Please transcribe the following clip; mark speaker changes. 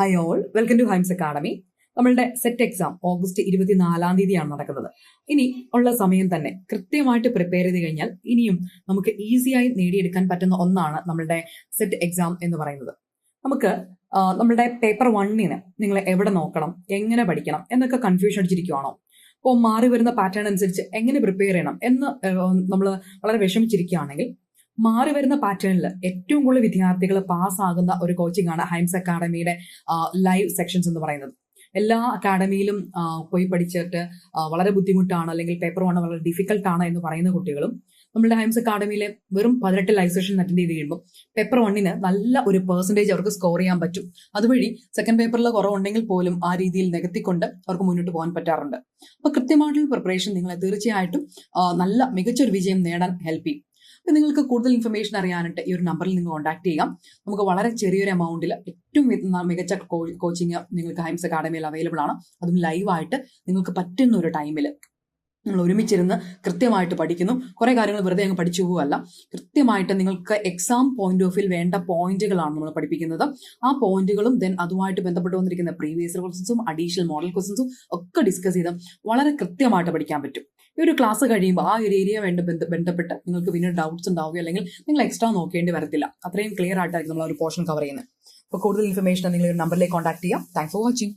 Speaker 1: Hi all, welcome to ഹൈംസ് academy. നമ്മളുടെ SET exam August 24 നടക്കുന്നത്. ഇനി ഉള്ള സമയം തന്നെ കൃത്യമായിട്ട് പ്രിപ്പയർ ചെയ്ത് കഴിഞ്ഞാൽ ഇനിയും നമുക്ക് ഈസിയായി നേടിയെടുക്കാൻ പറ്റുന്ന ഒന്നാണ് നമ്മളുടെ സെറ്റ് എക്സാം എന്ന് പറയുന്നത്. നമുക്ക് നമ്മളുടെ പേപ്പർ 1 നിങ്ങൾ എവിടെ നോക്കണം, എങ്ങനെ പഠിക്കണം എന്നൊക്കെ കൺഫ്യൂഷൻ അടിച്ചിരിക്കുവാണോ? അപ്പോൾ മാറി വരുന്ന പാറ്റേൺ അനുസരിച്ച് എങ്ങനെ പ്രിപ്പയർ ചെയ്യണം എന്ന് നമ്മൾ വളരെ വിഷമിച്ചിരിക്കുകയാണെങ്കിൽ, മാറി വരുന്ന പാറ്റേണിൽ ഏറ്റവും കൂടുതൽ വിദ്യാർത്ഥികൾ പാസ്സാകുന്ന ഒരു കോച്ചിങ് ആണ് ഹൈംസ് അക്കാഡമിയുടെ ലൈവ് സെക്ഷൻസ് എന്ന് പറയുന്നത്. എല്ലാ അക്കാഡമിയിലും പോയി പഠിച്ചിട്ട് വളരെ ബുദ്ധിമുട്ടാണ്, അല്ലെങ്കിൽ പേപ്പർ 1 വളരെ ഡിഫിക്കൽട്ടാണ് എന്ന് പറയുന്ന കുട്ടികളും നമ്മുടെ ഹൈംസ് അക്കാഡമിയിലെ വെറും 18 ലൈവ് സെഷൻ അറ്റൻഡ് ചെയ്ത് കഴിയുമ്പോൾ പേപ്പർ 1 നല്ല ഒരു പെർസെൻറ്റേജ് അവർക്ക് സ്കോർ ചെയ്യാൻ പറ്റും. അതുവഴി സെക്കൻഡ് പേപ്പറിൽ കുറവുണ്ടെങ്കിൽ പോലും ആ രീതിയിൽ നികത്തിക്കൊണ്ട് അവർക്ക് മുന്നോട്ട് പോകാൻ പറ്റാറുണ്ട്. അപ്പോൾ കൃത്യമായിട്ടുള്ള പ്രിപ്പറേഷൻ നിങ്ങളെ തീർച്ചയായിട്ടും നല്ല മികച്ചൊരു വിജയം നേടാൻ ഹെൽപ്പ് ചെയ്യും. അപ്പം നിങ്ങൾക്ക് കൂടുതൽ ഇൻഫർമേഷൻ അറിയാനായിട്ട് ഈ ഒരു നമ്പറിൽ നിങ്ങൾ കോൺടാക്ട് ചെയ്യാം. നമുക്ക് വളരെ ചെറിയൊരു എമൗണ്ടിൽ ഏറ്റവും മികച്ച കോച്ചിങ് നിങ്ങൾക്ക് ഹൈംസ് അക്കാഡമിയിൽ അവൈലബിൾ ആണ്. അതും ലൈവായിട്ട് നിങ്ങൾക്ക് പറ്റുന്ന ഒരു ടൈമിൽ നമ്മൾ ഒരുമിച്ചിരുന്ന് കൃത്യമായിട്ട് പഠിക്കുന്നു. കുറേ കാര്യങ്ങൾ വെറുതെ അങ്ങ് പഠിച്ചു പോവുകയല്ല, കൃത്യമായിട്ട് നിങ്ങൾക്ക് എക്സാം പോയിന്റ് ഓഫ് വ്യൂ വേണ്ട പോയിന്റുകളാണ് നമ്മൾ പഠിപ്പിക്കുന്നത്. ആ പോയിന്റുകളും ദെൻ അതുമായിട്ട് ബന്ധപ്പെട്ട് വന്നിരിക്കുന്ന പ്രീവിയസ് ക്വസ്റ്റൻസും അഡീഷണൽ മോഡൽ ക്വസ്റ്റൻസും ഒക്കെ ഡിസ്കസ് ചെയ്ത് വളരെ കൃത്യമായിട്ട് പഠിക്കാൻ പറ്റും. ഈ ഒരു ക്ലാസ് കഴിയുമ്പോൾ ആ ഒരു ഏരിയ ബന്ധപ്പെട്ട് നിങ്ങൾക്ക് പിന്നീട് ഡൗട്ട്സ് ഉണ്ടാവുകയോ അല്ലെങ്കിൽ നിങ്ങൾ എക്സ്ട്രാ നോക്കേണ്ടി വരത്തില്ല. അത്രയും ക്ലിയർ ആയിട്ടായിരിക്കും നമ്മൾ ഒരു പോർഷൻ കവർ ചെയ്യുന്നത്. അപ്പോൾ കൂടുതൽ ഇൻഫർമേഷൻ നിങ്ങൾ ഒരു നമ്പറിലേക്ക് കോൺടാക്ട് ചെയ്യാം. Thanks for watching.